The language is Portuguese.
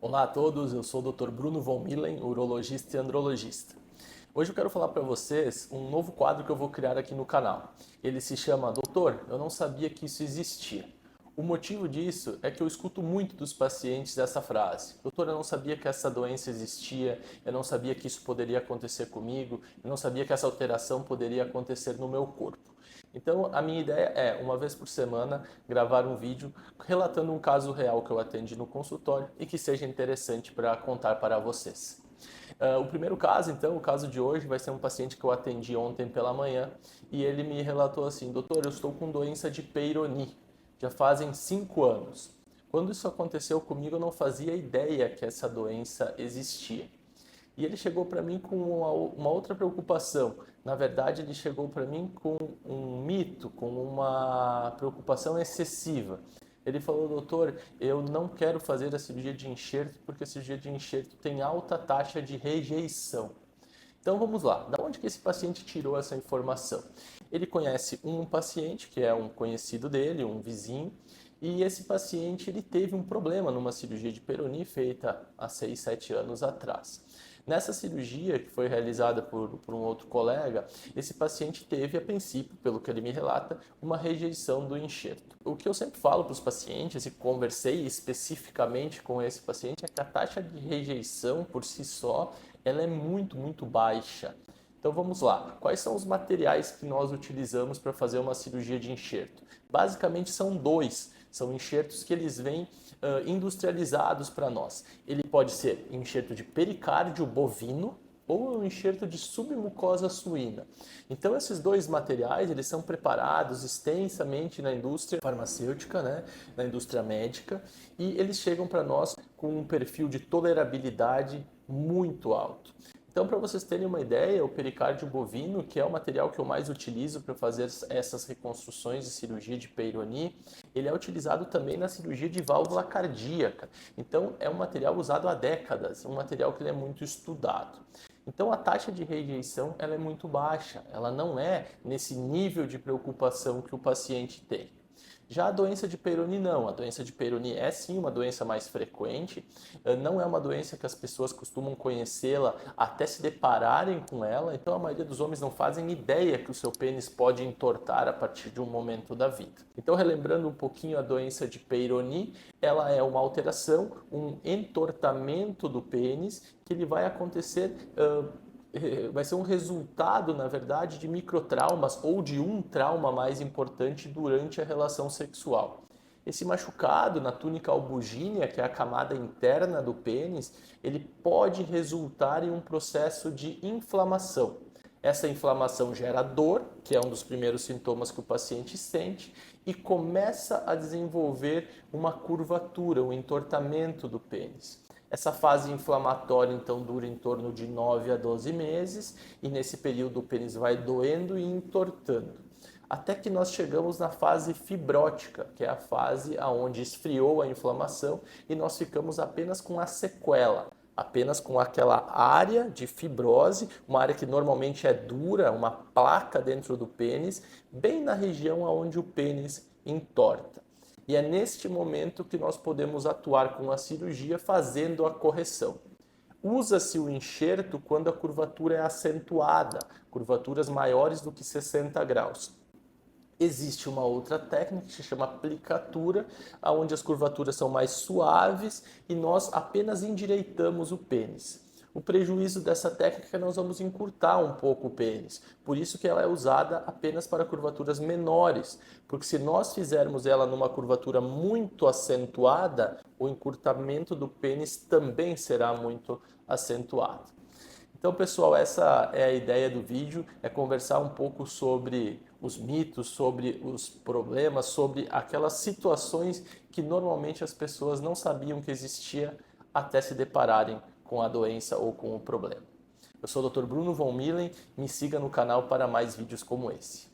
Olá a todos, eu sou o Dr. Bruno von Millen, urologista e andrologista. Hoje eu quero falar para vocês um novo quadro que eu vou criar aqui no canal. Ele se chama Doutor, eu não sabia que isso existia. O motivo disso é que eu escuto muito dos pacientes essa frase: Doutor, eu não sabia que essa doença existia, eu não sabia que isso poderia acontecer comigo, eu não sabia que essa alteração poderia acontecer no meu corpo. Então, a minha ideia é, uma vez por semana, gravar um vídeo relatando um caso real que eu atendi no consultório e que seja interessante para contar para vocês. O primeiro caso, então, o caso de hoje, vai ser um paciente que eu atendi ontem pela manhã e ele me relatou assim: Doutor, eu estou com doença de Peyronie, já fazem 5 anos. Quando isso aconteceu comigo, eu não fazia ideia que essa doença existia. E ele chegou para mim com uma outra preocupação. Na verdade, ele chegou para mim com um mito, com uma preocupação excessiva. Ele falou: doutor, eu não quero fazer a cirurgia de enxerto porque a cirurgia de enxerto tem alta taxa de rejeição. Então vamos lá, da onde que esse paciente tirou essa informação? Ele conhece um paciente que é um conhecido dele, um vizinho, e esse paciente ele teve um problema numa cirurgia de Peyronie feita há 6, 7 anos atrás. Nessa cirurgia, que foi realizada por um outro colega, esse paciente teve, a princípio, pelo que ele me relata, uma rejeição do enxerto. O que eu sempre falo para os pacientes, e conversei especificamente com esse paciente, é que a taxa de rejeição por si só, ela é muito baixa. Então vamos lá, quais são os materiais que nós utilizamos para fazer uma cirurgia de enxerto? Basicamente são dois, são enxertos que eles vêm industrializados para nós. Ele pode ser enxerto de pericárdio bovino ou um enxerto de submucosa suína. Então esses dois materiais, eles são preparados extensamente na indústria farmacêutica, né, na indústria médica, e eles chegam para nós com um perfil de tolerabilidade muito alto. Então, para vocês terem uma ideia, o pericárdio bovino, que é o material que eu mais utilizo para fazer essas reconstruções de cirurgia de Peyronie, ele é utilizado também na cirurgia de válvula cardíaca. Então, é um material usado há décadas, um material que ele é muito estudado. Então, a taxa de rejeição ela é muito baixa, ela não é nesse nível de preocupação que o paciente tem. Já a doença de Peyronie não, a doença de Peyronie é sim uma doença mais frequente, não é uma doença que as pessoas costumam conhecê-la até se depararem com ela, então a maioria dos homens não fazem ideia que o seu pênis pode entortar a partir de um momento da vida. Então, relembrando um pouquinho a doença de Peyronie, ela é uma alteração, um entortamento do pênis que ele vai acontecer vai ser um resultado, na verdade, de microtraumas ou de um trauma mais importante durante a relação sexual. Esse machucado na túnica albugínea, que é a camada interna do pênis, ele pode resultar em um processo de inflamação. Essa inflamação gera dor, que é um dos primeiros sintomas que o paciente sente, e começa a desenvolver uma curvatura, um entortamento do pênis. Essa fase inflamatória, então, dura em torno de 9 a 12 meses e nesse período o pênis vai doendo e entortando. Até que nós chegamos na fase fibrótica, que é a fase onde esfriou a inflamação e nós ficamos apenas com a sequela, apenas com aquela área de fibrose, uma área que normalmente é dura, uma placa dentro do pênis, bem na região onde o pênis entorta. E é neste momento que nós podemos atuar com a cirurgia fazendo a correção. Usa-se o enxerto quando a curvatura é acentuada, curvaturas maiores do que 60 graus. Existe uma outra técnica que se chama aplicatura, onde as curvaturas são mais suaves e nós apenas endireitamos o pênis. O prejuízo dessa técnica é que nós vamos encurtar um pouco o pênis, por isso que ela é usada apenas para curvaturas menores, porque se nós fizermos ela numa curvatura muito acentuada, o encurtamento do pênis também será muito acentuado. Então, pessoal, essa é a ideia do vídeo, é conversar um pouco sobre os mitos, sobre os problemas, sobre aquelas situações que normalmente as pessoas não sabiam que existia até se depararem com a doença ou com o problema. Eu sou o Dr. Bruno von Millen, me siga no canal para mais vídeos como esse.